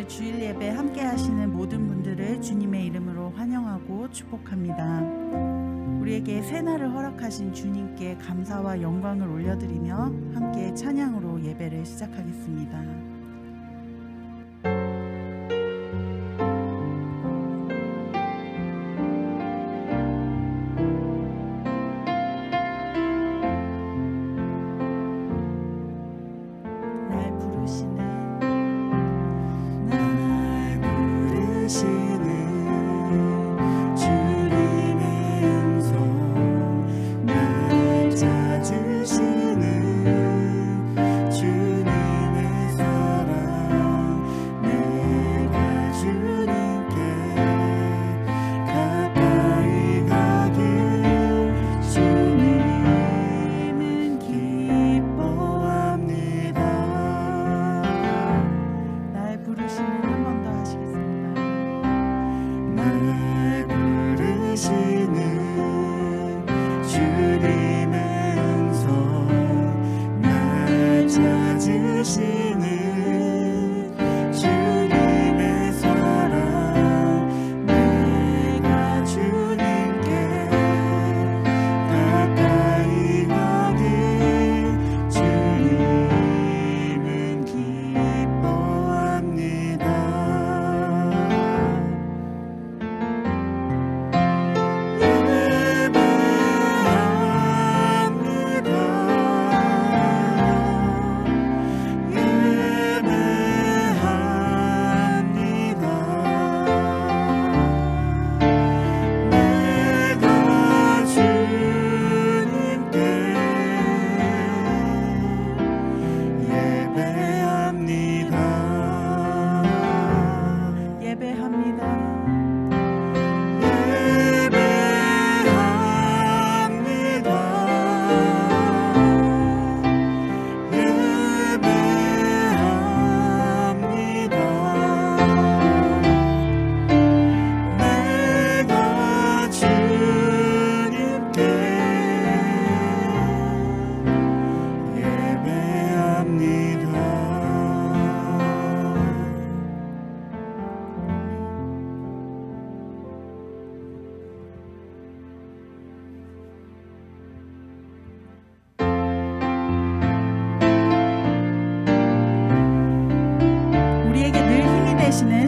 오늘 주일 예배 함께 하시는 모든 분들을 주님의 이름으로 환영하고 축복합니다. 우리에게 새날을 허락하신 주님께 감사와 영광을 올려드리며 함께 찬양으로 예배를 시작하겠습니다.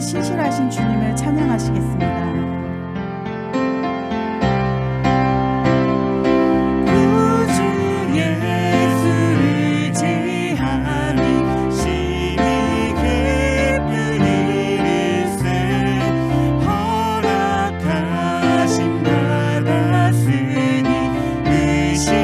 신실하신 주님을 찬양하시겠습니다. 예수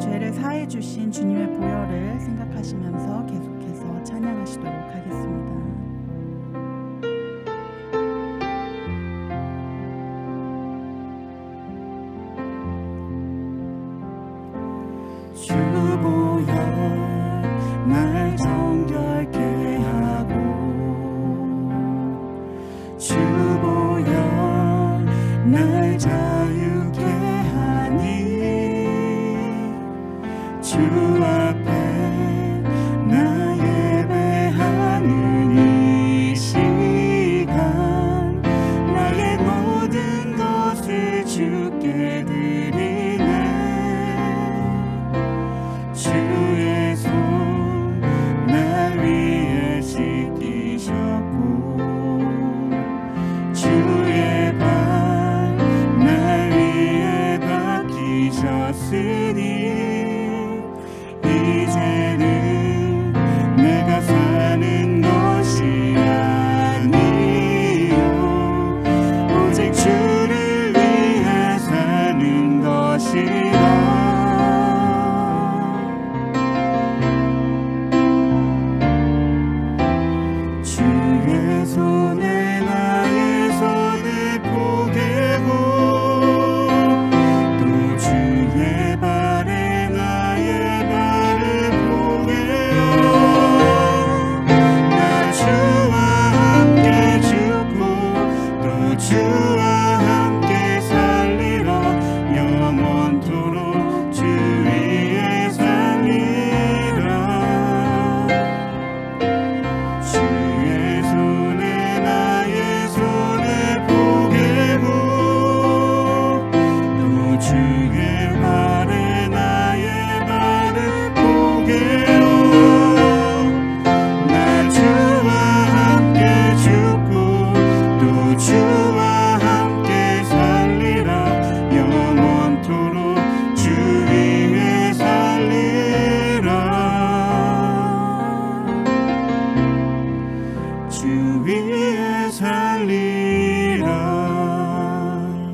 죄를 사해 주신 주님의 보혈을 생각하시면서 계속해서 찬양하시도록 하겠습니다. 주 보혈 날 정결케 하고 주 보혈 날 자유케 하니 주 앞에 나 예배하는 이 시간 나의 모든 것을 주께 드리네. 주의 손 날 위에 씻기셨고 주의 발 날 위에 박히셨으니 이제는 내가 사는 것이 아니요 오직 주를 위해 사는 것이라. 주의 손에 나의 손을 포개고 또 주의 발에 나의 발을 포개어 나 주와 함께 죽고 또 주와 함께 살리라. 영원토록 주 위에 살리라. 주의 손에 나의 손을 포개고 또 주의 발에 나의 발을 포개어 나 주와 함께 죽고 또 주와 함께 살리라. 영원토록 주 위에 살리라. 주 위에 살리라.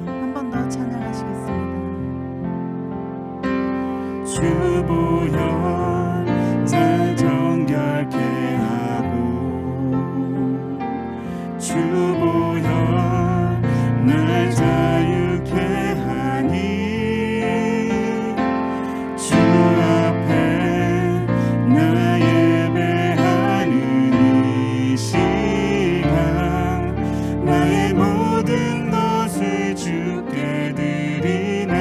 한 번 더 찬양하시겠습니다. 주 보혈 날 정결케 하고 주 보혈 날 자유케 하니 주 앞에 나 예배하는 이 시간 나의 모든 것을 주께 드리네.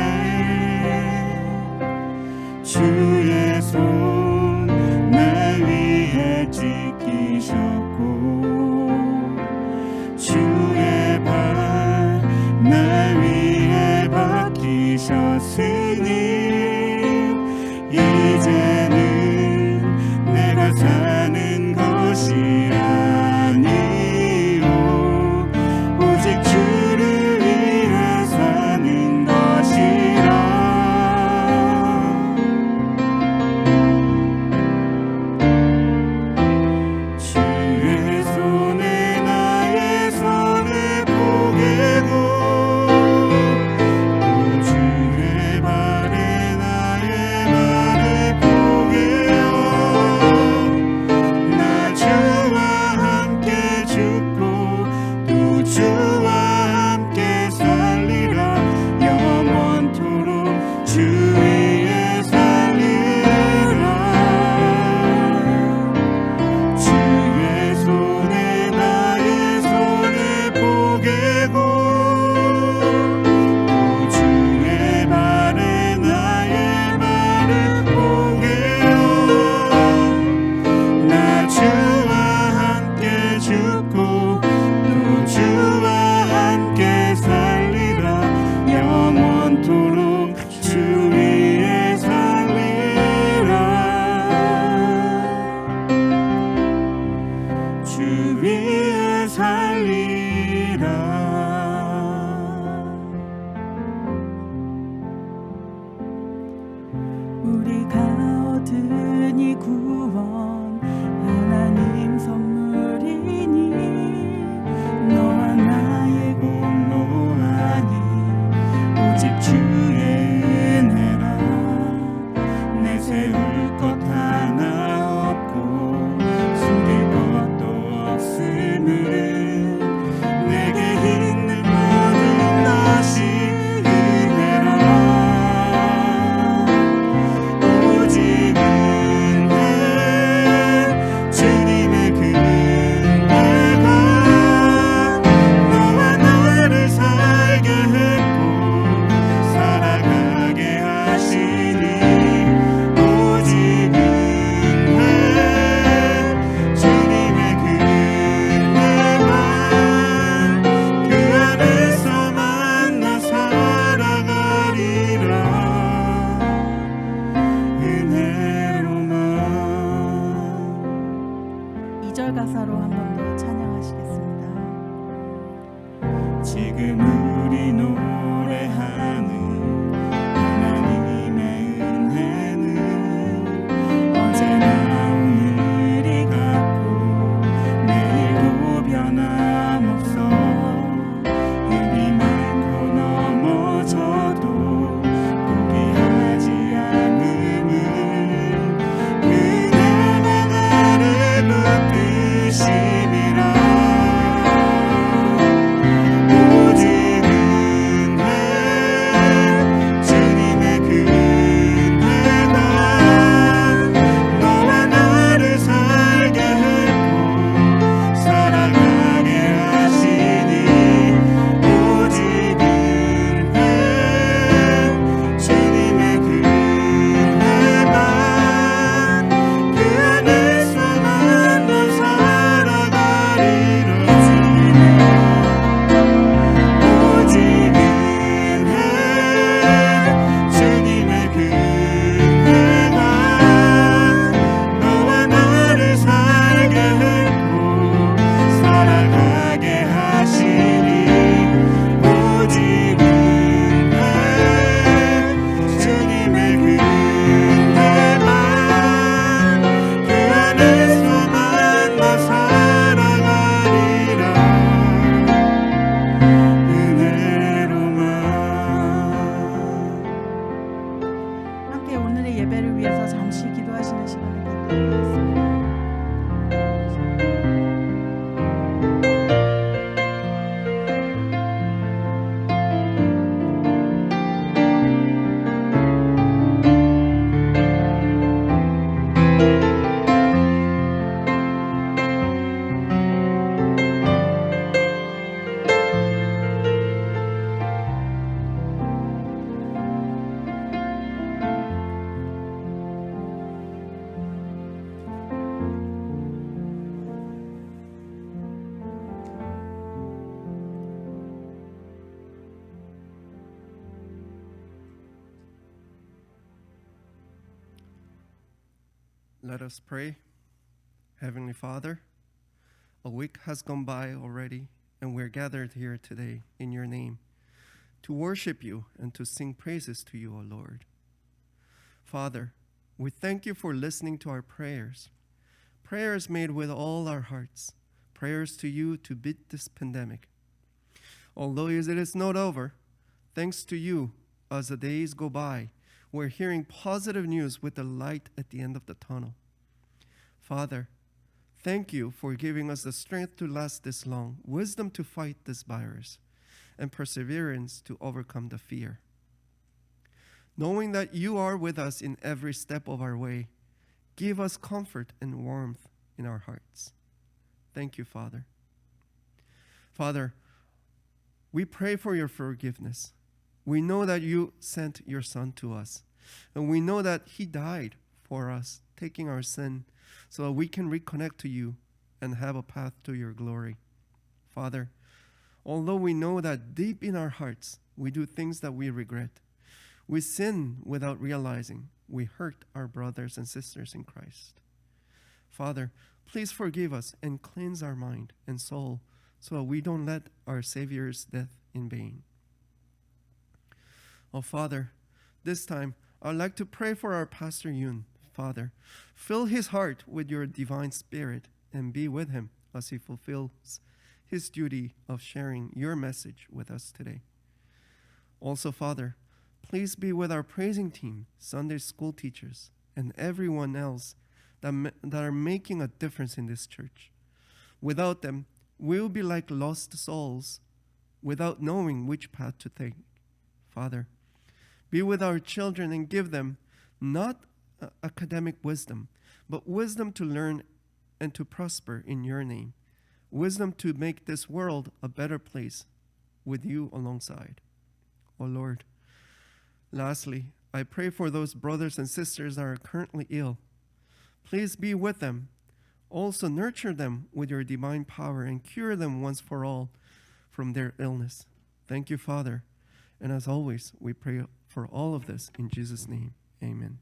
주의 손 날 위에 찢기셨고 주의 발 날 위에 박히셨으니 이제는 내가 사는 것이 아니요 오직 주를 위해 사는 것이라. 2절 가사로 한 번 더 찬양하시겠습니다. 지금 우리 노래하는 하나님의 은혜는 어제나 오늘이 같고 내일도 변함없어. 힘이 많고 넘어져도 포기하지 않음은 은혜가 나를 붙드심이라. 오직 은혜, 주님의 그 은혜가 너와 나를 살게 했고 살아가게 하시니. 오직 은혜, 주님의 그 은혜만 그 안에서만 난 살아가리라. 오직 은혜, 주님의 그 은혜가 너와 나를 살게 했고 살아가게 하시니. 오직 은혜, 주님의 그 은혜만 그 안에서만 나 살아가리라. 은혜로만. 함께 오늘의 예배를 위해서 잠시 기도하시는 시간을 갖도록 하겠습니다. Let us pray. Heavenly Father, a week has gone by already, and we're gathered here today in your name to worship you and to sing praises to you, O Lord. Father, we thank you for listening to our prayers, prayers made with all our hearts, prayers to you to beat this pandemic. Although it is not over, thanks to you, as the days go by, we're hearing positive news with the light at the end of the tunnel. Father, thank you for giving us the strength to last this long, wisdom to fight this virus, and perseverance to overcome the fear. Knowing that you are with us in every step of our way, give us comfort and warmth in our hearts. Thank you, Father. Father, we pray for your forgiveness. We know that you sent your Son to us, and we know that he died for us, taking our sin so that we can reconnect to you and have a path to your glory. Father, although we know that deep in our hearts we do things that we regret, we sin without realizing we hurt our brothers and sisters in Christ. Father, please forgive us and cleanse our mind and soul so that we don't let our Savior's death in vain. Oh, Father, this time I'd like to pray for our Pastor Yun. Father, fill his heart with your divine spirit and be with him as he fulfills his duty of sharing your message with us today. Also, Father, please be with our praising team, Sunday school teachers, and everyone else that are making a difference in this church. Without them, we'll be like lost souls without knowing which path to take. Father, be with our children and give them not academic wisdom, but wisdom to learn and to prosper in your name. Wisdom to make this world a better place with you alongside. Oh Lord, lastly, I pray for those brothers and sisters that are currently ill. Please be with them. Also nurture them with your divine power and cure them once for all from their illness. Thank you, Father. And as always, we pray for all of this in Jesus' name. Amen.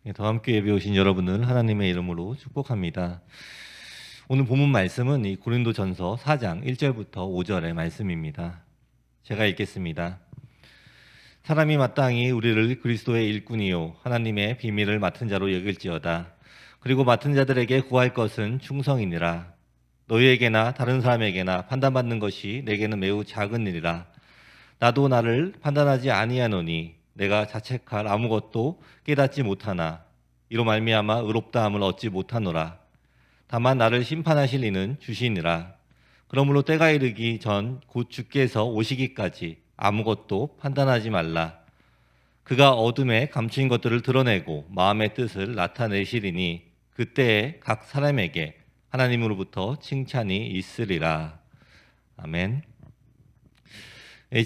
더함교회 예배 오신 여러분을 하나님의 이름으로 축복합니다. 오늘 본문 말씀은 이 고린도전서 4장 1절부터 5절의 말씀입니다. 제가 읽겠습니다. 사람이 마땅히 우리를 그리스도의 일꾼이요 하나님의 비밀을 맡은 자로 여길지어다. 그리고 맡은 자들에게 구할 것은 충성이니라. 너희에게나 다른 사람에게나 판단받는 것이 내게는 매우 작은 일이라. 나도 나를 판단하지 아니하노니 내가 자책할 아무것도 깨닫지 못하나 이로 말미암아 의롭다함을 얻지 못하노라. 다만 나를 심판하실 이는 주시니라. 그러므로 때가 이르기 전 곧 주께서 오시기까지 아무것도 판단하지 말라. 그가 어둠에 감추인 것들을 드러내고 마음의 뜻을 나타내시리니 그때에 각 사람에게 하나님으로부터 칭찬이 있으리라. 아멘.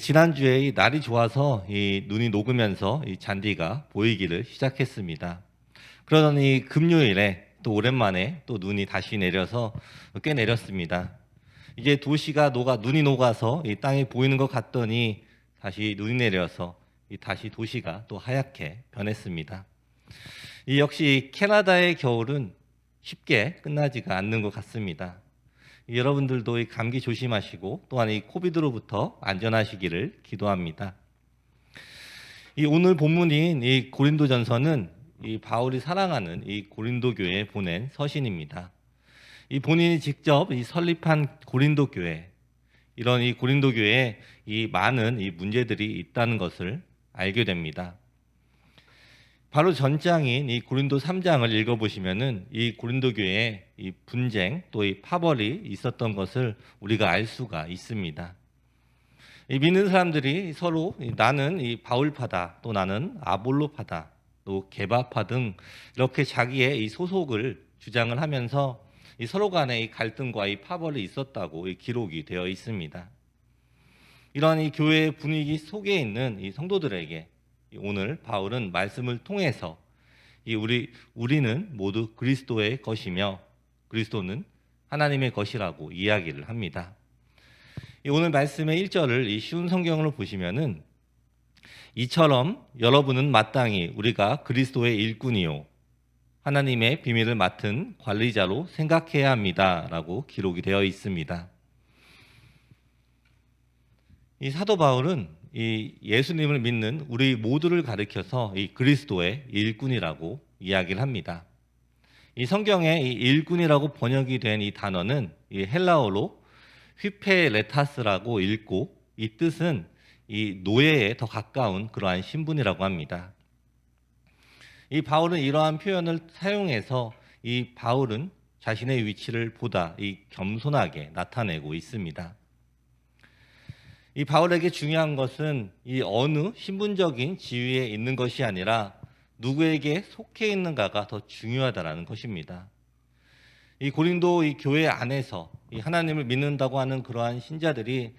지난주에 이 날이 좋아서 이 눈이 녹으면서 이 잔디가 보이기를 시작했습니다. 그러더니 금요일에 또 오랜만에 또 눈이 다시 내려서 꽤 내렸습니다. 이제 도시가 눈이 녹아서 이 땅이 보이는 것 같더니 다시 눈이 내려서 다시 도시가 또 하얗게 변했습니다. 이 역시 캐나다의 겨울은 쉽게 끝나지가 않는 것 같습니다. 여러분들도 이 감기 조심하시고 또한 이 코비드로부터 안전하시기를 기도합니다. 이 오늘 본문인 이 고린도전서는 이 바울이 사랑하는 이 고린도 교회에 보낸 서신입니다. 이 본인이 직접 이 설립한 고린도 교회, 이런 이 고린도 교회에 이 많은 이 문제들이 있다는 것을 알게 됩니다. 바로 전장인 이 고린도 3장을 읽어보시면은 이 고린도 교회에 이 분쟁 또 이 파벌이 있었던 것을 우리가 알 수가 있습니다. 이 믿는 사람들이 서로 나는 이 바울파다, 또 나는 아볼로파다, 또 게바파 등 이렇게 자기의 이 소속을 주장을 하면서 이 서로 간의 이 갈등과 이 파벌이 있었다고 이 기록이 되어 있습니다. 이러한 이 교회의 분위기 속에 있는 이 성도들에게 오늘 바울은 말씀을 통해서 우리는 모두 그리스도의 것이며 그리스도는 하나님의 것이라고 이야기를 합니다. 오늘 말씀의 1절을 쉬운 성경으로 보시면은 이처럼 여러분은 마땅히 우리가 그리스도의 일꾼이요 하나님의 비밀을 맡은 관리자로 생각해야 합니다라고 기록이 되어 있습니다. 이 사도 바울은 이 예수님을 믿는 우리 모두를 가리켜서 이 그리스도의 일꾼이라고 이야기를 합니다. 이 성경에 이 일꾼이라고 번역이 된 이 단어는 이 헬라어로 휘페레타스라고 읽고 이 뜻은 이 노예에 더 가까운 그러한 신분이라고 합니다. 이 바울은 이러한 표현을 사용해서 이 바울은 자신의 위치를 보다 이 겸손하게 나타내고 있습니다. 이 바울에게 중요한 것은 이 어느 신분적인 지위에 있는 것이 아니라 누구에게 속해 있는가가 더 중요하다라는 것입니다. 이 고린도 이 교회 안에서 이 하나님을 믿는다고 하는 그러한 신자들이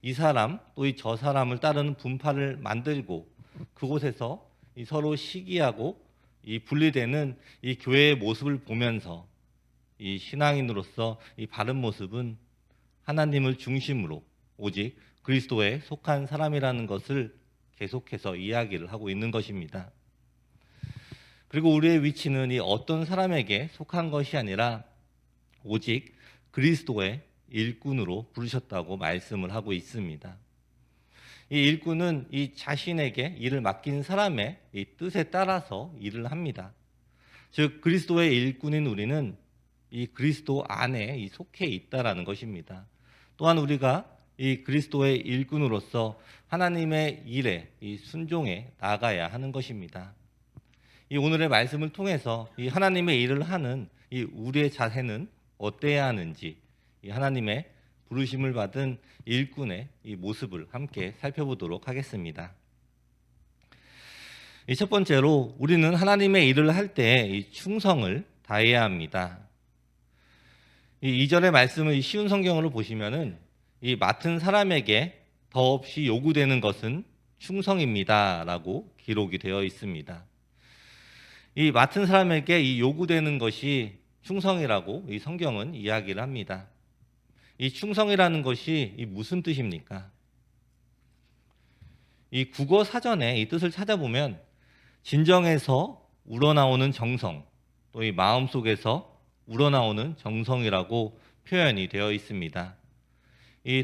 이 사람 또 이 저 사람을 따르는 분파를 만들고 그곳에서 이 서로 시기하고 이 분리되는 이 교회의 모습을 보면서 이 신앙인으로서 이 바른 모습은 하나님을 중심으로 오직 그리스도에 속한 사람이라는 것을 계속해서 이야기를 하고 있는 것입니다. 그리고 우리의 위치는 이 어떤 사람에게 속한 것이 아니라 오직 그리스도의 일꾼으로 부르셨다고 말씀을 하고 있습니다. 이 일꾼은 이 자신에게 일을 맡긴 사람의 이 뜻에 따라서 일을 합니다. 즉 그리스도의 일꾼인 우리는 이 그리스도 안에 이 속해 있다라는 것입니다. 또한 우리가 이 그리스도의 일꾼으로서 하나님의 일에 이 순종해 나가야 하는 것입니다. 이 오늘의 말씀을 통해서 이 하나님의 일을 하는 이 우리의 자세는 어때야 하는지 이 하나님의 부르심을 받은 일꾼의 이 모습을 함께 살펴보도록 하겠습니다. 이 첫 번째로 우리는 하나님의 일을 할 때 이 충성을 다해야 합니다. 이 2절의 말씀을 쉬운 성경으로 보시면은 이 맡은 사람에게 더없이 요구되는 것은 충성입니다라고 기록이 되어 있습니다. 이 맡은 사람에게 이 요구되는 것이 충성이라고 이 성경은 이야기를 합니다. 이 충성이라는 것이 이 무슨 뜻입니까? 이 국어 사전에 이 뜻을 찾아보면 진정해서 우러나오는 정성, 또 이 마음 속에서 우러나오는 정성이라고 표현이 되어 있습니다.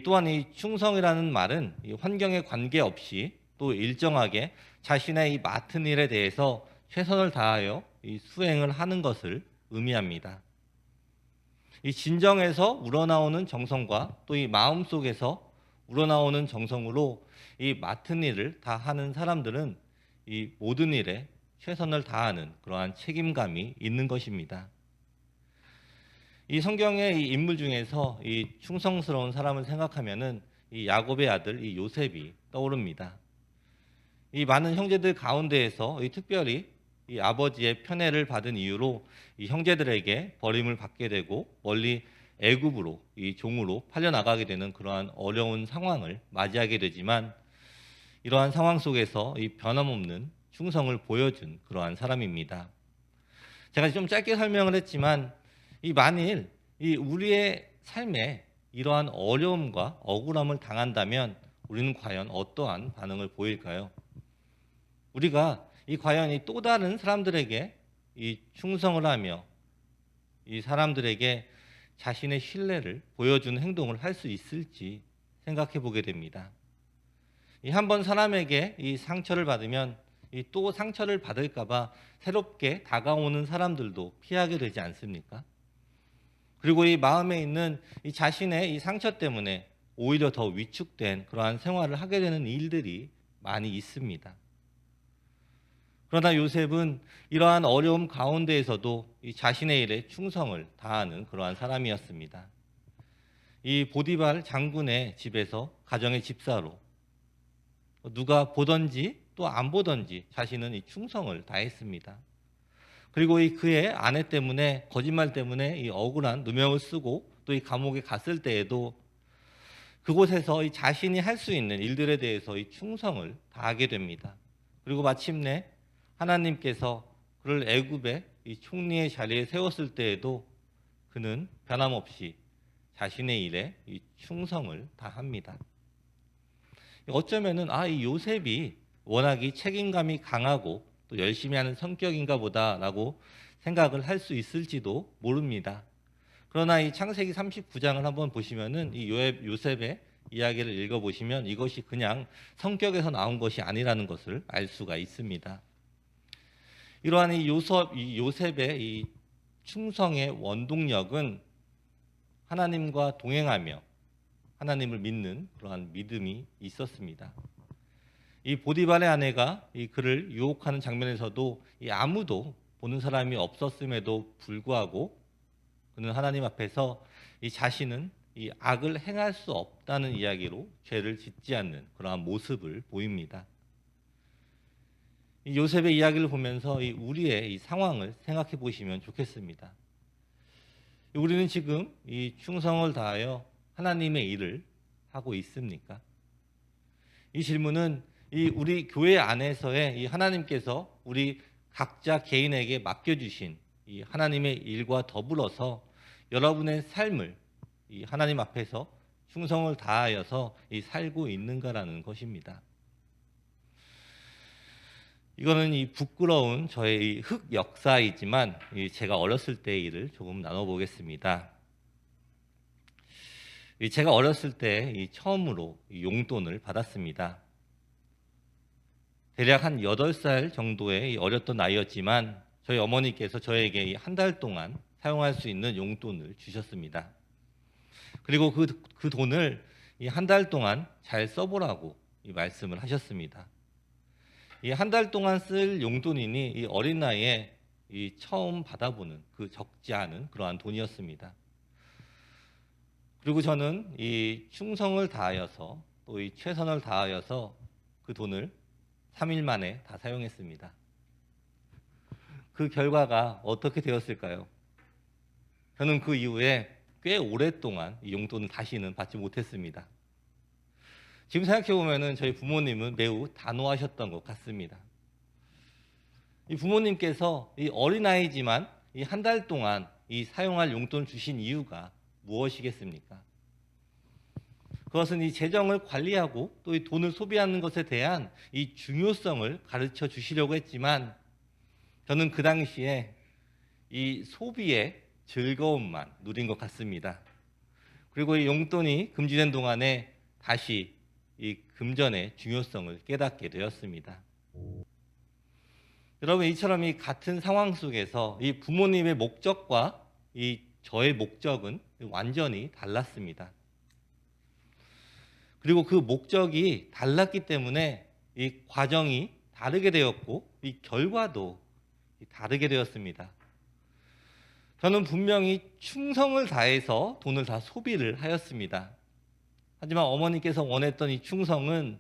또한 이 충성이라는 말은 이 환경에 관계없이 또 일정하게 자신의 이 맡은 일에 대해서 최선을 다하여 이 수행을 하는 것을 의미합니다. 이 진정에서 우러나오는 정성과 또 이 마음 속에서 우러나오는 정성으로 이 맡은 일을 다 하는 사람들은 이 모든 일에 최선을 다하는 그러한 책임감이 있는 것입니다. 이 성경의 이 인물 중에서 이 충성스러운 사람을 생각하면은 이 야곱의 아들 이 요셉이 떠오릅니다. 이 많은 형제들 가운데에서 이 특별히 이 아버지의 편애를 받은 이유로 이 형제들에게 버림을 받게 되고 멀리 애굽으로 이 종으로 팔려 나가게 되는 그러한 어려운 상황을 맞이하게 되지만 이러한 상황 속에서 이 변함없는 충성을 보여준 그러한 사람입니다. 제가 좀 짧게 설명을 했지만 이 만일 이 우리의 삶에 이러한 어려움과 억울함을 당한다면 우리는 과연 어떠한 반응을 보일까요? 우리가 이 과연 이 또 다른 사람들에게 이 충성을 하며 이 사람들에게 자신의 신뢰를 보여주는 행동을 할 수 있을지 생각해 보게 됩니다. 이 한 번 사람에게 이 상처를 받으면 이 또 상처를 받을까봐 새롭게 다가오는 사람들도 피하게 되지 않습니까? 그리고 이 마음에 있는 이 자신의 이 상처 때문에 오히려 더 위축된 그러한 생활을 하게 되는 일들이 많이 있습니다. 그러나 요셉은 이러한 어려움 가운데에서도 이 자신의 일에 충성을 다하는 그러한 사람이었습니다. 이 보디발 장군의 집에서 가정의 집사로 누가 보든지 또 안 보든지 자신은 이 충성을 다했습니다. 그리고 이 그의 아내 때문에 거짓말 때문에 이 억울한 누명을 쓰고 또 이 감옥에 갔을 때에도 그곳에서 이 자신이 할 수 있는 일들에 대해서 이 충성을 다하게 됩니다. 그리고 마침내 하나님께서 그를 애굽의 이 총리의 자리에 세웠을 때에도 그는 변함없이 자신의 일에 이 충성을 다합니다. 어쩌면은 이 요셉이 워낙 책임감이 강하고 또 열심히 하는 성격인가 보다라고 생각을 할 수 있을지도 모릅니다. 그러나 이 창세기 39장을 한번 보시면은 이 요셉의 이야기를 읽어보시면 이것이 그냥 성격에서 나온 것이 아니라는 것을 알 수가 있습니다. 이러한 이 요셉의 이 충성의 원동력은 하나님과 동행하며 하나님을 믿는 그러한 믿음이 있었습니다. 이 보디발의 아내가 이 그를 유혹하는 장면에서도 이 아무도 보는 사람이 없었음에도 불구하고 그는 하나님 앞에서 이 자신은 이 악을 행할 수 없다는 이야기로 죄를 짓지 않는 그러한 모습을 보입니다. 이 요셉의 이야기를 보면서 이 우리의 이 상황을 생각해 보시면 좋겠습니다. 우리는 지금 이 충성을 다하여 하나님의 일을 하고 있습니까? 이 질문은 이 우리 교회 안에서의 이 하나님께서 우리 각자 개인에게 맡겨주신 이 하나님의 일과 더불어서 여러분의 삶을 이 하나님 앞에서 충성을 다하여서 이 살고 있는가라는 것입니다. 이거는 이 부끄러운 저의 이 흑 역사이지만 제가 어렸을 때의 일을 조금 나눠보겠습니다. 제가 어렸을 때 처음으로 용돈을 받았습니다. 대략 한 8살 정도의 어렸던 나이였지만 저희 어머니께서 저에게 한 달 동안 사용할 수 있는 용돈을 주셨습니다. 그리고 그 돈을 한 달 동안 잘 써보라고 말씀을 하셨습니다. 한 달 동안 쓸 용돈이니 이 어린 나이에 처음 받아보는 그 적지 않은 그러한 돈이었습니다. 그리고 저는 이 충성을 다하여서 또 이 최선을 다하여서 그 돈을 3일 만에 다 사용했습니다. 그 결과가 어떻게 되었을까요? 저는 그 이후에 꽤 오랫동안 이 용돈을 다시는 받지 못했습니다. 지금 생각해보면 저희 부모님은 매우 단호하셨던 것 같습니다. 이 부모님께서 이 어린아이지만 이 한 달 동안 이 사용할 용돈을 주신 이유가 무엇이겠습니까? 그것은 이 재정을 관리하고 또 이 돈을 소비하는 것에 대한 이 중요성을 가르쳐 주시려고 했지만 저는 그 당시에 이 소비의 즐거움만 누린 것 같습니다. 그리고 이 용돈이 금지된 동안에 다시 이 금전의 중요성을 깨닫게 되었습니다. 여러분, 이처럼 이 같은 상황 속에서 이 부모님의 목적과 이 저의 목적은 완전히 달랐습니다. 그리고 그 목적이 달랐기 때문에 이 과정이 다르게 되었고 이 결과도 다르게 되었습니다. 저는 분명히 충성을 다해서 돈을 다 소비를 하였습니다. 하지만 어머니께서 원했던 이 충성은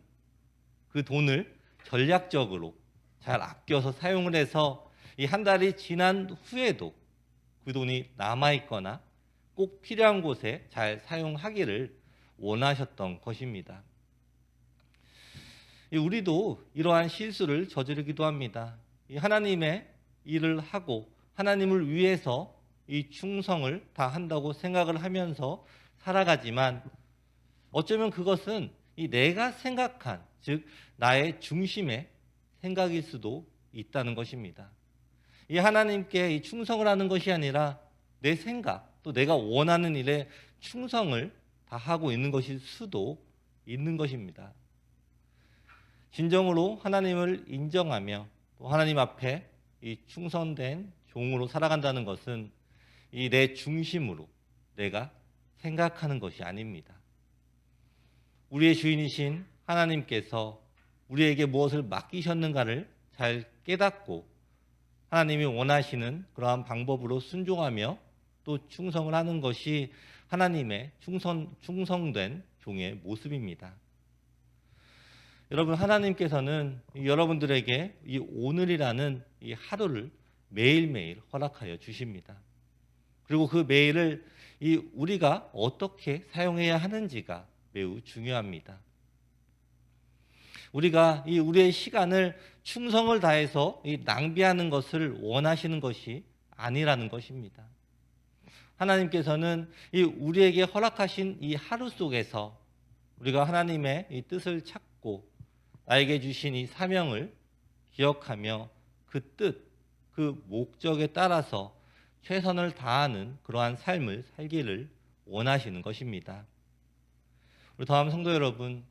그 돈을 전략적으로 잘 아껴서 사용을 해서 이 한 달이 지난 후에도 그 돈이 남아있거나 꼭 필요한 곳에 잘 사용하기를 원하셨던 것입니다. 우리도 이러한 실수를 저지르기도 합니다. 하나님의 일을 하고 하나님을 위해서 이 충성을 다 한다고 생각을 하면서 살아가지만 어쩌면 그것은 이 내가 생각한, 즉 나의 중심의 생각일 수도 있다는 것입니다. 이 하나님께 이 충성을 하는 것이 아니라 내 생각, 또 내가 원하는 일에 충성을 다 하고 있는 것일 수도 있는 것입니다. 진정으로 하나님을 인정하며 또 하나님 앞에 이 충성된 종으로 살아간다는 것은 이 내 중심으로 내가 생각하는 것이 아닙니다. 우리의 주인이신 하나님께서 우리에게 무엇을 맡기셨는가를 잘 깨닫고 하나님이 원하시는 그러한 방법으로 순종하며 또 충성을 하는 것이 하나님의 충성된 종의 모습입니다. 여러분, 하나님께서는 여러분들에게 이 오늘이라는 이 하루를 매일매일 허락하여 주십니다. 그리고 그 매일을 우리가 어떻게 사용해야 하는지가 매우 중요합니다. 우리가 우리의 시간을 충성을 다해서 낭비하는 것을 원하시는 것이 아니라는 것입니다. 하나님께서는 우리에게 허락하신 이 하루 속에서 우리가 하나님의 이 뜻을 찾고 나에게 주신 이 사명을 기억하며 그 뜻, 그 목적에 따라서 최선을 다하는 그러한 삶을 살기를 원하시는 것입니다. 우리 다음 성도 여러분,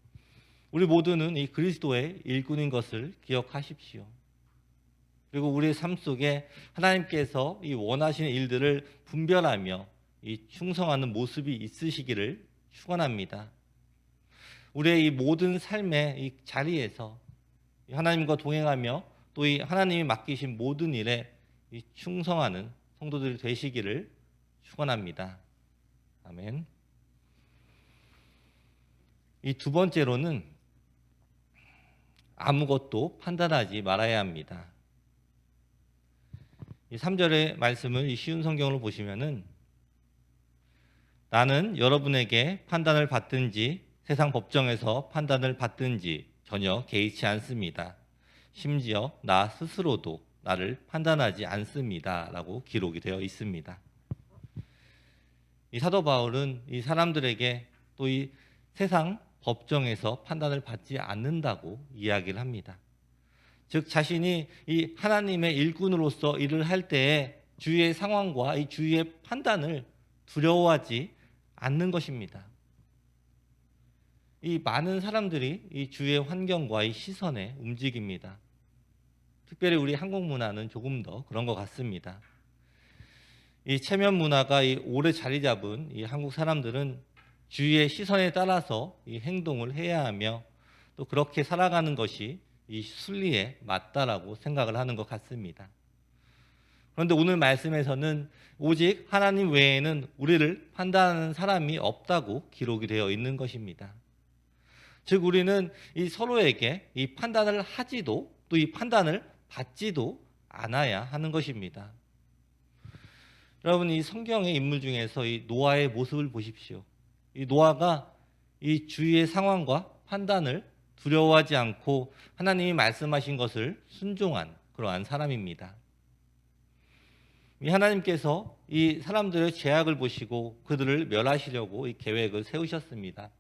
우리 모두는 이 그리스도의 일꾼인 것을 기억하십시오. 그리고 우리의 삶 속에 하나님께서 이 원하시는 일들을 분별하며 이 충성하는 모습이 있으시기를 축원합니다. 우리의 이 모든 삶의 이 자리에서 하나님과 동행하며 또 이 하나님이 맡기신 모든 일에 이 충성하는 성도들이 되시기를 축원합니다. 아멘. 이 두 번째로는 아무것도 판단하지 말아야 합니다. 이 3절의 말씀을 이 쉬운 성경으로 보시면은 나는 여러분에게 판단을 받든지 세상 법정에서 판단을 받든지 전혀 개의치 않습니다. 심지어 나 스스로도 나를 판단하지 않습니다. 라고 기록이 되어 있습니다. 이 사도 바울은 이 사람들에게 또 이 세상 법정에서 판단을 받지 않는다고 이야기를 합니다. 즉 자신이 이 하나님의 일꾼으로서 일을 할 때에 주위의 상황과 이 주위의 판단을 두려워하지 않는 것입니다. 이 많은 사람들이 이 주위의 환경과 이 시선에 움직입니다. 특별히 우리 한국 문화는 조금 더 그런 것 같습니다. 이 체면 문화가 오래 자리 잡은 이 한국 사람들은 주위의 시선에 따라서 이 행동을 해야 하며 또 그렇게 살아가는 것이 이 순리에 맞다라고 생각을 하는 것 같습니다. 그런데 오늘 말씀에서는 오직 하나님 외에는 우리를 판단하는 사람이 없다고 기록이 되어 있는 것입니다. 즉 우리는 이 서로에게 이 판단을 하지도 또 이 판단을 받지도 않아야 하는 것입니다. 여러분, 이 성경의 인물 중에서 이 노아의 모습을 보십시오. 이 노아가 이 주위의 상황과 판단을 두려워하지 않고 하나님이 말씀하신 것을 순종한 그러한 사람입니다. 이 하나님께서 이 사람들의 죄악을 보시고 그들을 멸하시려고 이 계획을 세우셨습니다.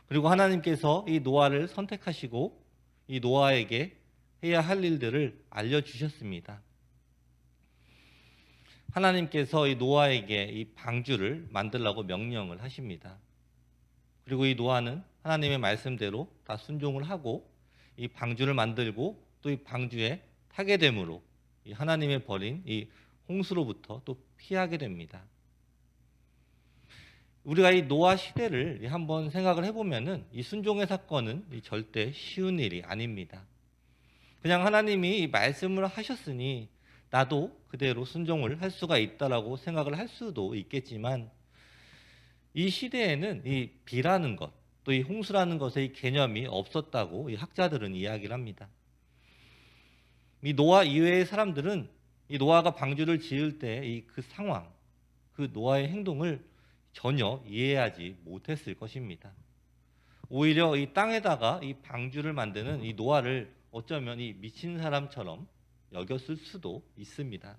그리고 하나님께서 이 노아를 선택하시고 이 노아에게 해야 할 일들을 알려주셨습니다. 하나님께서 이 노아에게 이 방주를 만들라고 명령을 하십니다. 그리고 이 노아는 하나님의 말씀대로 다 순종을 하고 이 방주를 만들고 또 이 방주에 타게 되므로 이 하나님의 버린 이 홍수로부터 또 피하게 됩니다. 우리가 이 노아 시대를 한번 생각을 해보면은 이 순종의 사건은 절대 쉬운 일이 아닙니다. 그냥 하나님이 이 말씀을 하셨으니 나도 그대로 순종을 할 수가 있다라고 생각을 할 수도 있겠지만 이 시대에는 이 비라는 것, 또 이 홍수라는 것의 개념이 없었다고 이 학자들은 이야기를 합니다. 이 노아 이외의 사람들은 이 노아가 방주를 지을 때 이 그 상황, 그 노아의 행동을 전혀 이해하지 못했을 것입니다. 오히려 이 땅에다가 이 방주를 만드는 이 노아를 어쩌면 이 미친 사람처럼 여겼을 수도 있습니다.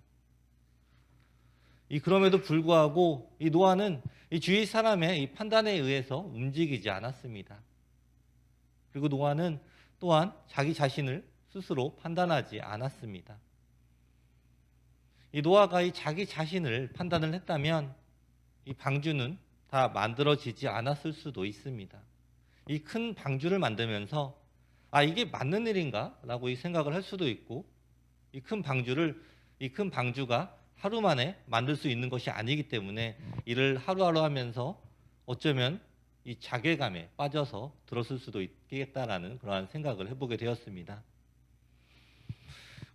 그럼에도 불구하고 이 노아는 이 주위 사람의 이 판단에 의해서 움직이지 않았습니다. 그리고 노아는 또한 자기 자신을 스스로 판단하지 않았습니다. 이 노아가 이 자기 자신을 판단을 했다면 이 방주는 다 만들어지지 않았을 수도 있습니다. 이 큰 방주를 만들면서 이게 맞는 일인가? 라고 이 생각을 할 수도 있고 이 큰 방주가 하루 만에 만들 수 있는 것이 아니기 때문에 일을 하루하루 하면서 어쩌면 이 자괴감에 빠져서 들었을 수도 있겠다라는 그러한 생각을 해보게 되었습니다.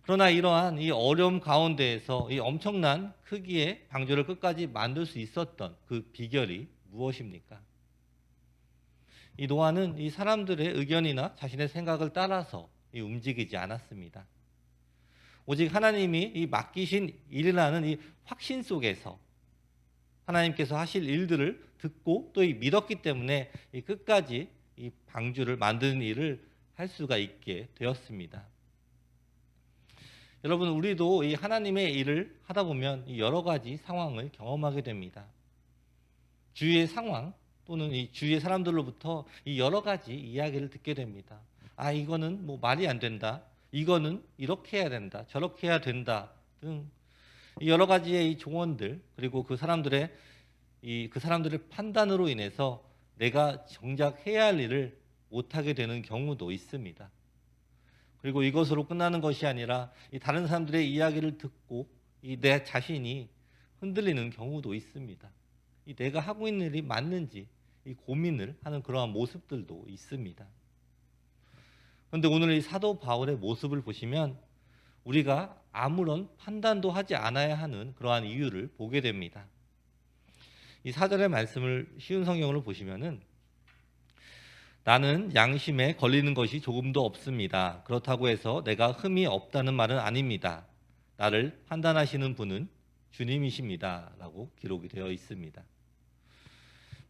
그러나 이러한 이 어려움 가운데에서 이 엄청난 크기의 방주를 끝까지 만들 수 있었던 그 비결이 무엇입니까? 이 노아는 이 사람들의 의견이나 자신의 생각을 따라서 움직이지 않았습니다. 오직 하나님이 이 맡기신 일이라는 이 확신 속에서 하나님께서 하실 일들을 듣고 또 믿었기 때문에 끝까지 이 방주를 만드는 일을 할 수가 있게 되었습니다. 여러분, 우리도 이 하나님의 일을 하다 보면 여러 가지 상황을 경험하게 됩니다. 주위의 상황 또는 이 주위의 사람들로부터 이 여러 가지 이야기를 듣게 됩니다. 이거는 뭐 말이 안 된다. 이거는 이렇게 해야 된다. 저렇게 해야 된다. 등 여러 가지의 이 조언들 그리고 그 사람들의 판단으로 인해서 내가 정작 해야 할 일을 못하게 되는 경우도 있습니다. 그리고 이것으로 끝나는 것이 아니라 이 다른 사람들의 이야기를 듣고 내 자신이 흔들리는 경우도 있습니다. 내가 하고 있는 일이 맞는지 고민을 하는 그러한 모습들도 있습니다. 그런데 오늘 이 사도 바울의 모습을 보시면 우리가 아무런 판단도 하지 않아야 하는 그러한 이유를 보게 됩니다. 이 4절의 말씀을 쉬운 성경으로 보시면은 나는 양심에 걸리는 것이 조금도 없습니다. 그렇다고 해서 내가 흠이 없다는 말은 아닙니다. 나를 판단하시는 분은 주님이십니다. 라고 기록이 되어 있습니다.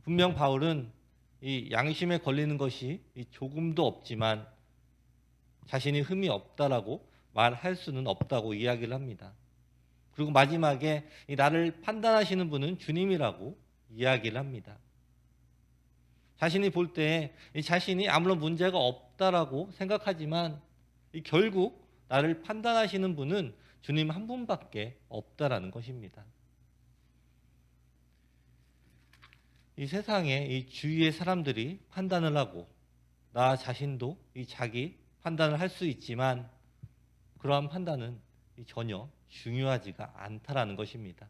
분명 바울은 이 양심에 걸리는 것이 조금도 없지만 자신이 흠이 없다라고 말할 수는 없다고 이야기를 합니다. 그리고 마지막에 나를 판단하시는 분은 주님이라고 이야기를 합니다. 자신이 볼 때 자신이 아무런 문제가 없다라고 생각하지만 결국 나를 판단하시는 분은 주님 한 분밖에 없다라는 것입니다. 이 세상에 이 주위의 사람들이 판단을 하고 나 자신도 자기 판단을 할 수 있지만 그러한 판단은 전혀 중요하지가 않다라는 것입니다.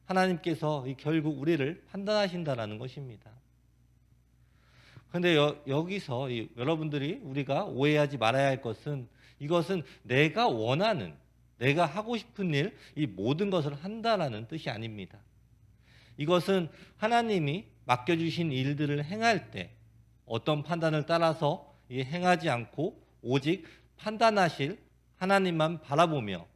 하나님께서 결국 우리를 판단하신다라는 것입니다. 그런데 여기서 여러분들이 우리가 오해하지 말아야 할 것은 이것은 내가 원하는 내가 하고 싶은 일 이 모든 것을 한다라는 뜻이 아닙니다. 이것은 하나님이 맡겨주신 일들을 행할 때 어떤 판단을 따라서 행하지 않고 오직 판단하실 하나님만 바라보며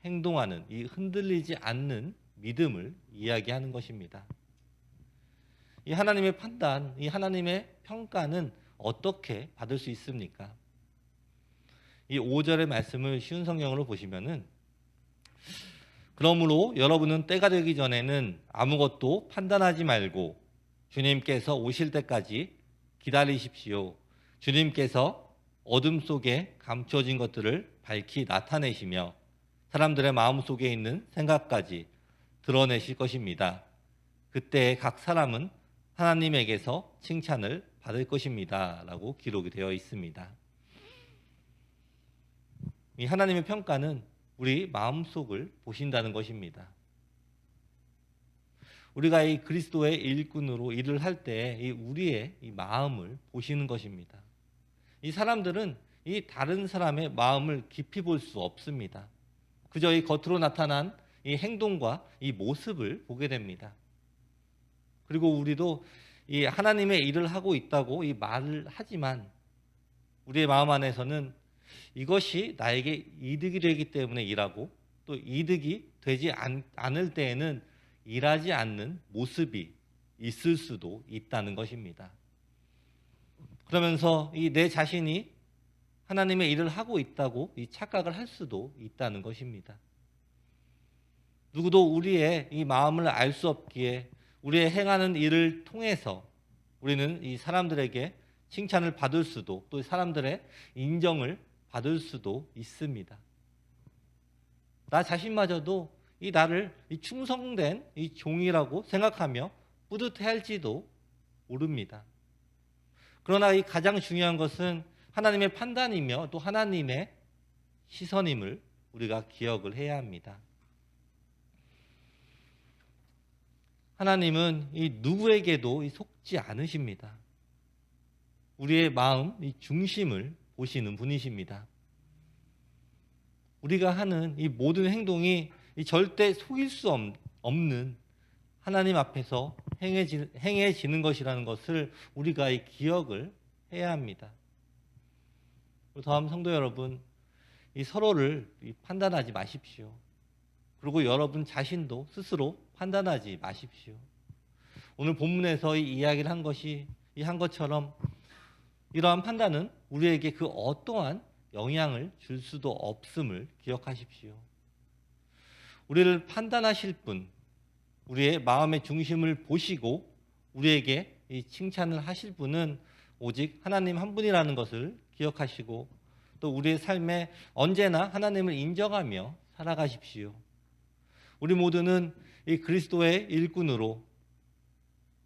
행동하는 이 흔들리지 않는 믿음을 이야기하는 것입니다. 이 하나님의 판단, 이 하나님의 평가는 어떻게 받을 수 있습니까? 이 5절의 말씀을 쉬운 성경으로 보시면은 그러므로 여러분은 때가 되기 전에는 아무것도 판단하지 말고 주님께서 오실 때까지 기다리십시오. 주님께서 어둠 속에 감춰진 것들을 밝히 나타내시며 사람들의 마음 속에 있는 생각까지 드러내실 것입니다. 그때 각 사람은 하나님에게서 칭찬을 받을 것입니다. 라고 기록이 되어 있습니다. 이 하나님의 평가는 우리 마음속을 보신다는 것입니다. 우리가 이 그리스도의 일꾼으로 일을 할 때 우리의 이 마음을 보시는 것입니다. 이 사람들은 이 다른 사람의 마음을 깊이 볼 수 없습니다. 그저 이 겉으로 나타난 이 행동과 이 모습을 보게 됩니다. 그리고 우리도 이 하나님의 일을 하고 있다고 이 말을 하지만 우리의 마음 안에서는 이것이 나에게 이득이 되기 때문에 일하고 또 이득이 되지 않을 때에는 일하지 않는 모습이 있을 수도 있다는 것입니다. 그러면서 이 내 자신이 하나님의 일을 하고 있다고 이 착각을 할 수도 있다는 것입니다. 누구도 우리의 이 마음을 알 수 없기에 우리의 행하는 일을 통해서 우리는 이 사람들에게 칭찬을 받을 수도 또 사람들의 인정을 받을 수도 있습니다. 나 자신마저도 이 나를 이 충성된 이 종이라고 생각하며 뿌듯해할지도 모릅니다. 그러나 이 가장 중요한 것은 하나님의 판단이며 또 하나님의 시선임을 우리가 기억을 해야 합니다. 하나님은 이 누구에게도 속지 않으십니다. 우리의 마음, 이 중심을 보시는 분이십니다. 우리가 하는 이 모든 행동이 이 절대 속일 수 없는 하나님 앞에서 행해지는 것이라는 것을 우리가 이 기억을 해야 합니다. 다음 성도 여러분, 이 서로를 판단하지 마십시오. 그리고 여러분 자신도 스스로 판단하지 마십시오. 오늘 본문에서 이 이야기를 한 것처럼 이러한 판단은 우리에게 그 어떠한 영향을 줄 수도 없음을 기억하십시오. 우리를 판단하실 분, 우리의 마음의 중심을 보시고 우리에게 이 칭찬을 하실 분은 오직 하나님 한 분이라는 것을 기억하시고 또 우리의 삶에 언제나 하나님을 인정하며 살아가십시오. 우리 모두는 이 그리스도의 일꾼으로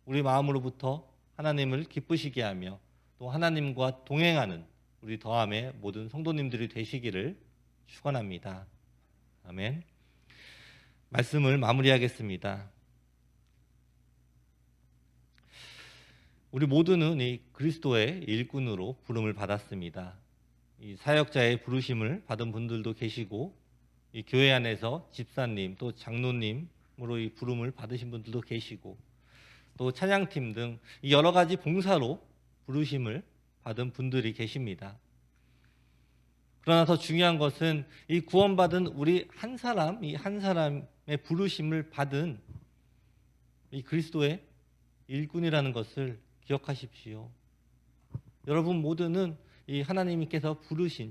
우리 마음으로부터 하나님을 기쁘시게 하며 또 하나님과 동행하는 우리 더함의 모든 성도님들이 되시기를 축원합니다. 아멘. 말씀을 마무리하겠습니다. 우리 모두는 이 그리스도의 일꾼으로 부름을 받았습니다. 이 사역자의 부르심을 받은 분들도 계시고 이 교회 안에서 집사님 또 장로님으로 이 부름을 받으신 분들도 계시고 또 찬양팀 등 여러 가지 봉사로 부르심을 받은 분들이 계십니다. 그러나 더 중요한 것은 이 구원받은 우리 한 사람, 이 한 사람의 부르심을 받은 이 그리스도의 일꾼이라는 것을 기억하십시오. 여러분 모두는 이 하나님께서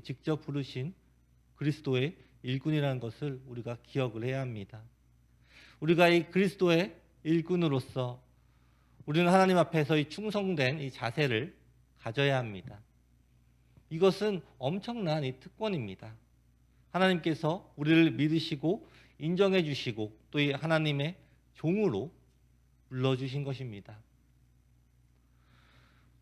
직접 부르신 그리스도의 일꾼이라는 것을 우리가 기억을 해야 합니다. 우리가 이 그리스도의 일꾼으로서 우리는 하나님 앞에서 이 충성된 이 자세를 가져야 합니다. 이것은 엄청난 이 특권입니다. 하나님께서 우리를 믿으시고 인정해 주시고 또 이 하나님의 종으로 불러주신 것입니다.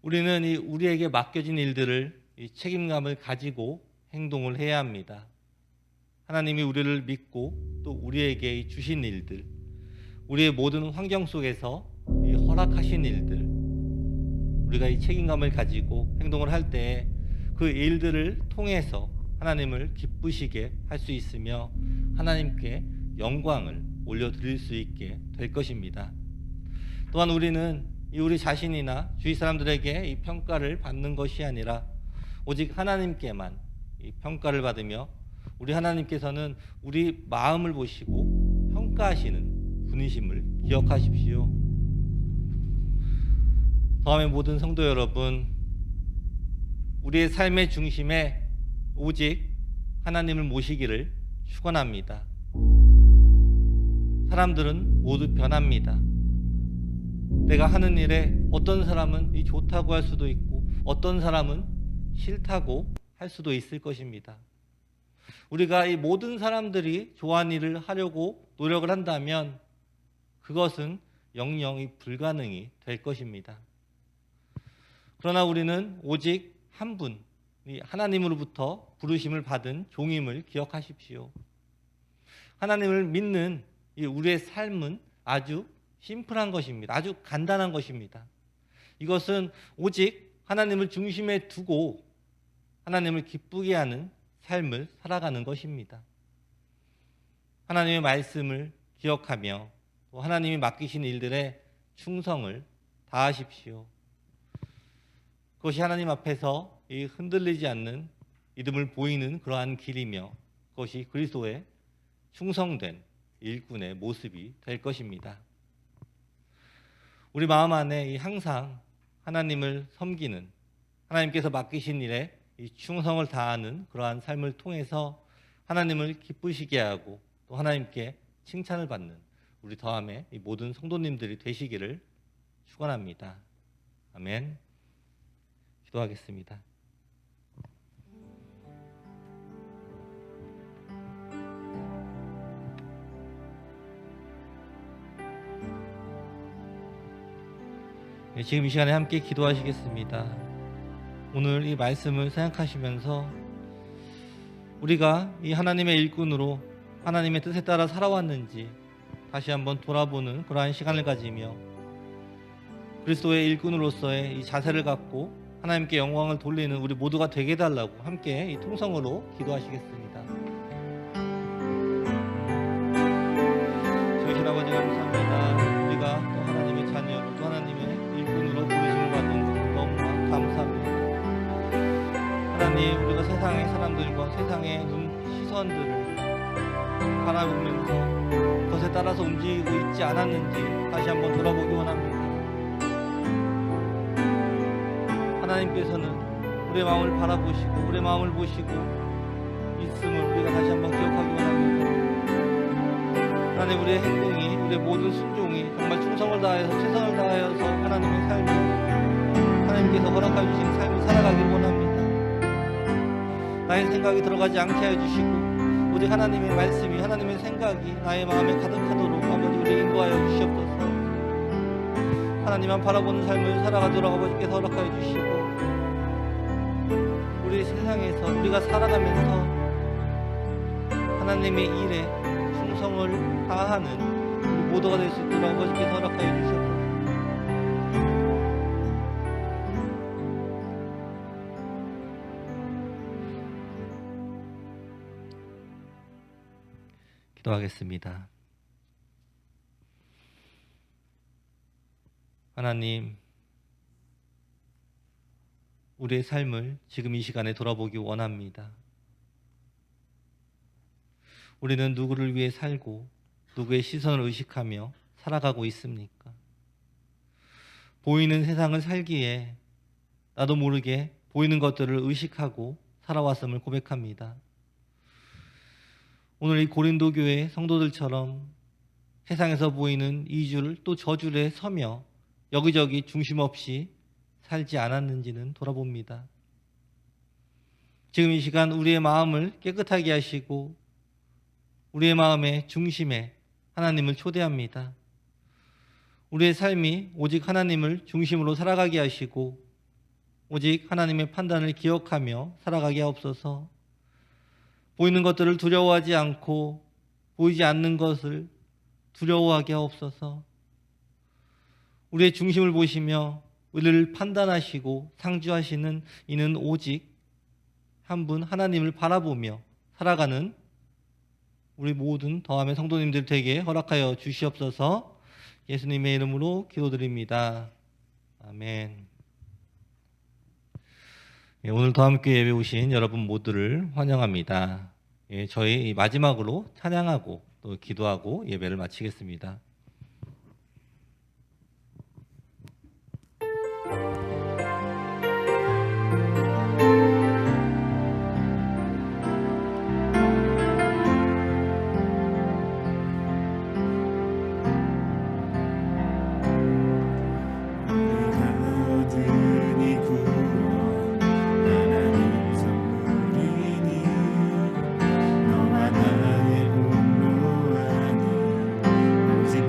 우리는 이 우리에게 맡겨진 일들을 이 책임감을 가지고 행동을 해야 합니다. 하나님이 우리를 믿고 또 우리에게 주신 일들, 우리의 모든 환경 속에서 이 허락하신 일들, 우리가 이 책임감을 가지고 행동을 할 때 그 일들을 통해서 하나님을 기쁘시게 할 수 있으며 하나님께 영광을 올려드릴 수 있게 될 것입니다. 또한 우리는 우리 자신이나 주위 사람들에게 이 평가를 받는 것이 아니라 오직 하나님께만 이 평가를 받으며 우리 하나님께서는 우리 마음을 보시고 평가하시는 분이심을 기억하십시오. 다음에 모든 성도 여러분, 우리의 삶의 중심에 오직 하나님을 모시기를 축원합니다. 사람들은 모두 변합니다. 내가 하는 일에 어떤 사람은 이 좋다고 할 수도 있고 어떤 사람은 싫다고 할 수도 있을 것입니다. 우리가 이 모든 사람들이 좋아하는 일을 하려고 노력을 한다면 그것은 영영이 불가능이 될 것입니다. 그러나 우리는 오직 한 분, 하나님으로부터 부르심을 받은 종임을 기억하십시오. 하나님을 믿는 우리의 삶은 아주 심플한 것입니다. 아주 간단한 것입니다. 이것은 오직 하나님을 중심에 두고 하나님을 기쁘게 하는 삶을 살아가는 것입니다. 하나님의 말씀을 기억하며 또 하나님이 맡기신 일들에 충성을 다하십시오. 그것이 하나님 앞에서 흔들리지 않는 믿음을 보이는 그러한 길이며 그것이 그리스도의 충성된 일꾼의 모습이 될 것입니다. 우리 마음 안에 항상 하나님을 섬기는, 하나님께서 맡기신 일에 충성을 다하는 그러한 삶을 통해서 하나님을 기쁘시게 하고 또 하나님께 칭찬을 받는 우리 더함의 모든 성도님들이 되시기를 축원합니다. 아멘. 기도하겠습니다. 지금 이 시간에 함께 기도하시겠습니다. 오늘 이 말씀을 생각하시면서 우리가 이 하나님의 일꾼으로 하나님의 뜻에 따라 살아왔는지 다시 한번 돌아보는 그러한 시간을 가지며 그리스도의 일꾼으로서의 이 자세를 갖고 하나님께 영광을 돌리는 우리 모두가 되게 해달라고 함께 이 통성으로 기도하시겠습니다. 주신 아버지 감사합니다. 우리가 또 하나님의 자녀로 또 하나님의 일꾼으로 부르심을 받은 것 너무나 감사합니다. 하나님, 우리가 세상의 사람들과 세상의 시선들을 바라보면서 그것에 따라서 움직이고 있지 않았는지 다시 한번 돌아보기 원합니다. 하나님께서는 우리의 마음을 바라보시고 우리의 마음을 보시고 있음을 우리가 다시 한번 기억하기 원합니다. 하나님, 우리의 행동이, 우리의 모든 순종이 정말 충성을 다해서 최선을 다하여서 하나님의 삶을, 하나님께서 허락해 주신 삶을 살아가길 원합니다. 나의 생각이 들어가지 않게 하여 주시고 오직 하나님의 말씀이, 하나님의 생각이 나의 마음에 가득하도록 아버지 우리 인도하여 주시옵소서. 하나님만 바라보는 삶을 살아가도록 아버지께서 허락하여 주시고 우리 세상에서 우리가 살아가면서 하나님의 일에 충성을 다하는 우리 모두가 될 수 있도록 아버지께서 허락하여 주시옵소서. 기도하겠습니다. 하나님, 우리의 삶을 지금 이 시간에 돌아보기 원합니다. 우리는 누구를 위해 살고 누구의 시선을 의식하며 살아가고 있습니까? 보이는 세상을 살기에 나도 모르게 보이는 것들을 의식하고 살아왔음을 고백합니다. 오늘 이 고린도 교회 성도들처럼 세상에서 보이는 이주를 또 저주에 서며 여기저기 중심 없이 살지 않았는지는 돌아봅니다. 지금 이 시간 우리의 마음을 깨끗하게 하시고 우리의 마음의 중심에 하나님을 초대합니다. 우리의 삶이 오직 하나님을 중심으로 살아가게 하시고 오직 하나님의 판단을 기억하며 살아가게 하옵소서. 보이는 것들을 두려워하지 않고 보이지 않는 것을 두려워하게 하옵소서. 우리의 중심을 보시며 우리를 판단하시고 상주하시는 이는 오직 한 분 하나님을 바라보며 살아가는 우리 모든 더함의 성도님들 되게 허락하여 주시옵소서. 예수님의 이름으로 기도드립니다. 아멘. 오늘 더함교회 예배 오신 여러분 모두를 환영합니다. 저희 마지막으로 찬양하고 또 기도하고 예배를 마치겠습니다. 오직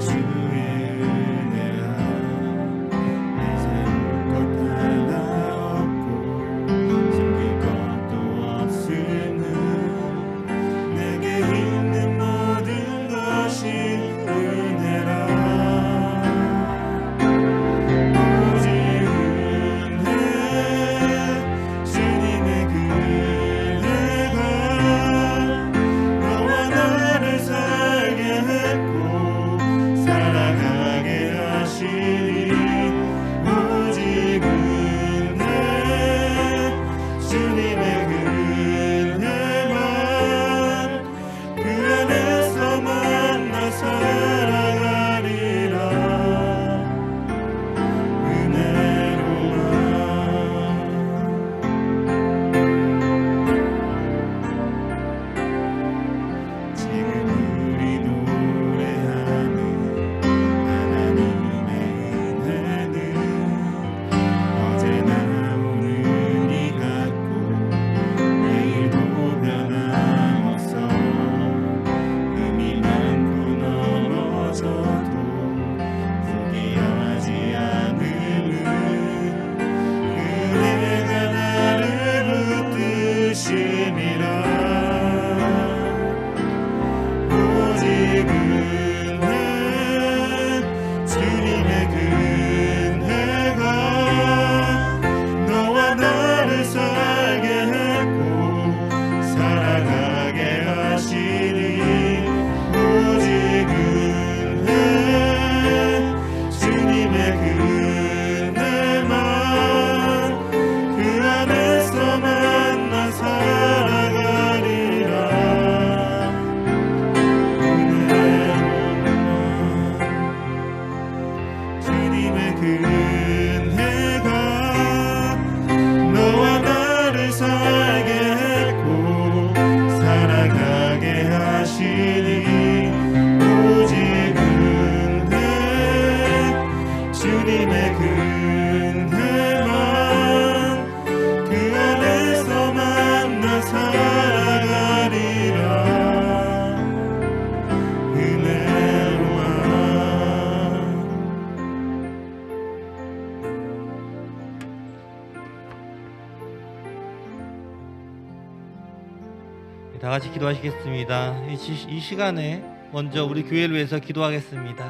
같이 기도하시겠습니다. 이 시간에 먼저 우리 교회를 위해서 기도하겠습니다.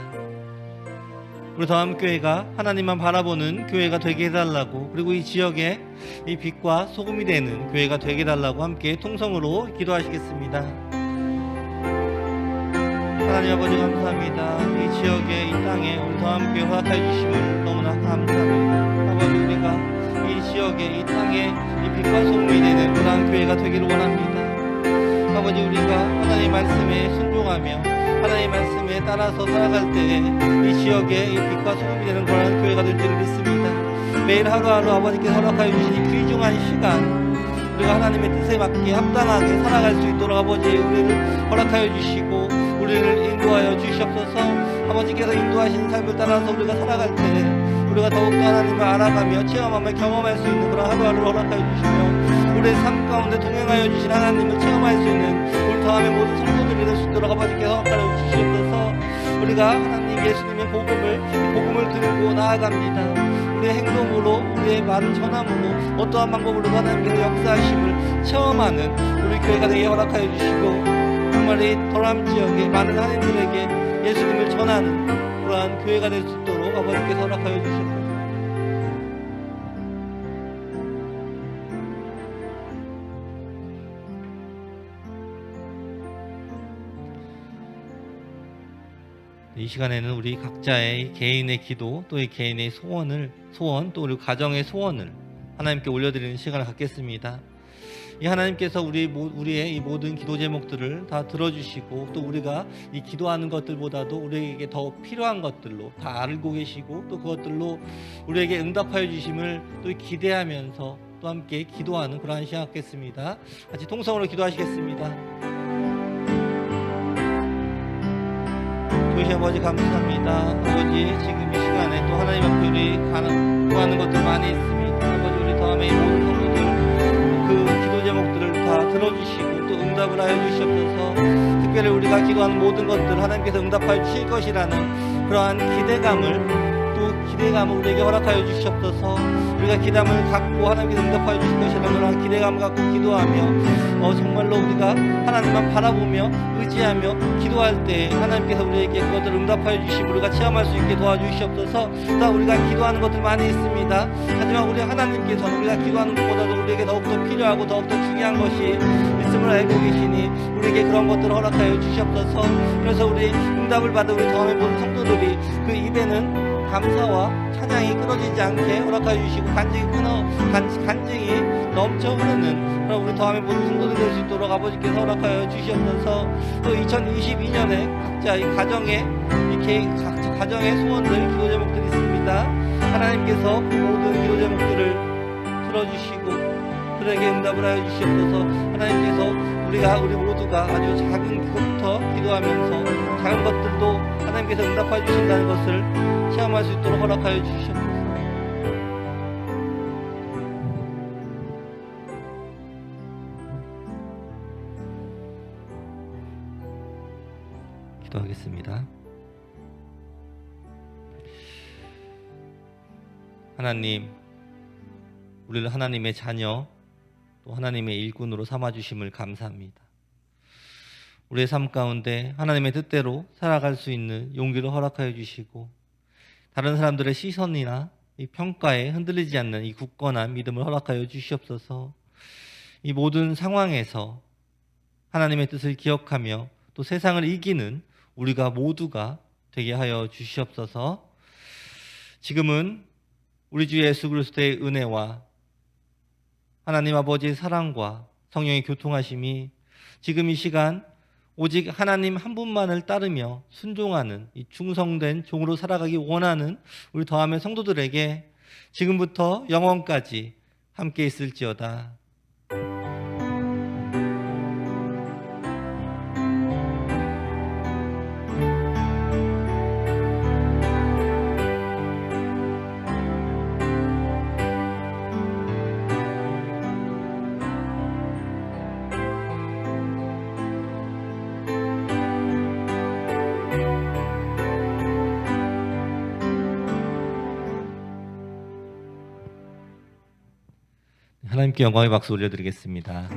우리 더함교회가 하나님만 바라보는 교회가 되게 해달라고, 그리고 이 지역에 이 빛과 소금이 되는 교회가 되게 해달라고 함께 통성으로 기도하시겠습니다. 하나님 아버지 감사합니다. 이 지역에, 이 땅에 우리 더함교회 허락해 주심을 너무나 감사합니다. 아버지, 우리가 이 지역에, 이 땅에 이 빛과 소금이 되는 그러한 교회가 되기를 원합니다. 아버지, 우리가 하나님의 말씀에 순종하며 하나님의 말씀에 따라서 살아갈 때에 이 지역에 이 빛과 소금이 되는 그러한 교회가 될 줄을 믿습니다. 매일 하루하루 아버지께서 허락하여 주신 이 귀중한 시간, 우리가 하나님의 뜻에 맞게 합당하게 살아갈 수 있도록 아버지 우리를 허락하여 주시고 우리를 인도하여 주시옵소서. 아버지께서 인도하신 삶을 따라서 우리가 살아갈 때 우리가 더욱더 하나님을 알아가며 체험하며 경험할 수 있는 그런 하루하루를 허락하여 주시며 우리의 삶 가운데 동행하여 주신 하나님을 체험할 수 있는 우리 더함의 모든 성도들이 될 수 있도록 아버지께서 허락하여 주시옵소서. 우리가 하나님 예수님의 복음을 들고 나아갑니다. 우리의 행동으로, 우리의 말을 전함으로, 어떠한 방법으로 하나님께서 역사하심을 체험하는 우리 교회가 되게 허락하여 주시고, 정말 이 더람 지역의 많은 한인들에게 예수님을 전하는 그러한 교회가 될 수 있도록 아버지께서 허락하여 주시옵소서. 이 시간에는 우리 각자의 개인의 기도, 또 이 개인의 소원, 또 우리 가정의 소원을 하나님께 올려드리는 시간을 갖겠습니다. 이 하나님께서 우리의 이 모든 기도 제목들을 다 들어주시고, 또 우리가 이 기도하는 것들보다도 우리에게 더 필요한 것들로 다 알고 계시고, 또 그것들로 우리에게 응답하여 주심을 또 기대하면서 또 함께 기도하는 그러한 시간 갖겠습니다. 같이 통성으로 기도하시겠습니다. 조시 아버지 감사합니다. 아버지, 지금 이 시간에 또 하나님 앞에 우리 구하는 것들 많이 있습니다. 아버지, 우리 다음에 이 모든 성도들 그 기도 제목들을 다 들어주시고 또 응답을 하여 주시옵소서. 특별히 우리가 기도하는 모든 것들 하나님께서 응답하여 주실 것이라는 그러한 기대감을 우리에게 허락하여 주시옵소서. 우리가 기대감을 갖고 하나님께서 응답하여 주실 것이라는 그런 기대감을 갖고 기도하며 정말로 우리가 하나님만 바라보며 의지하며 기도할 때 하나님께서 우리에게 그것들을 응답하여 주시고 우리가 체험할 수 있게 도와주시옵소서. 또 우리가 기도하는 것들 많이 있습니다. 하지만 우리 하나님께서는 우리가 기도하는 것보다도 우리에게 더욱더 필요하고 더욱더 중요한 것이 있음을 알고 계시니 우리에게 그런 것들을 허락하여 주시옵소서. 그래서 우리 응답을 받은 우리 더함의 모든 성도들이 그 입에는 감사와 찬양이 끊어지지 않게 허락하여 주시고 간증이 넘쳐 흐르는 그런 우리 더함의 모든 성도들 될 수 있도록 아버지께서 허락하여 주시옵소서. 또 2022년에 각자의 가정의 소원들, 기도 제목들이 있습니다. 하나님께서 그 모든 기도 제목들을 들어주시고 그에게 응답을 하여 주시옵소서. 하나님께서 우리 모두가 아주 작은 것부터 기도하면서 작은 것들도 하나님께서 응답하여 주신다는 것을 체험할 수 있도록 허락하여 주시옵소서. 기도하겠습니다. 하나님, 우리를 하나님의 자녀, 또 하나님의 일꾼으로 삼아주심을 감사합니다. 우리의 삶 가운데 하나님의 뜻대로 살아갈 수 있는 용기를 허락하여 주시고 다른 사람들의 시선이나 이 평가에 흔들리지 않는 이 굳건한 믿음을 허락하여 주시옵소서. 이 모든 상황에서 하나님의 뜻을 기억하며 또 세상을 이기는 우리가 모두가 되게 하여 주시옵소서. 지금은 우리 주 예수 그리스도의 은혜와 하나님 아버지의 사랑과 성령의 교통하심이 지금 이 시간 오직 하나님 한 분만을 따르며 순종하는 이 충성된 종으로 살아가기 원하는 우리 더함의 성도들에게 지금부터 영원까지 함께 있을지어다. 하나님께 영광의 박수 올려드리겠습니다.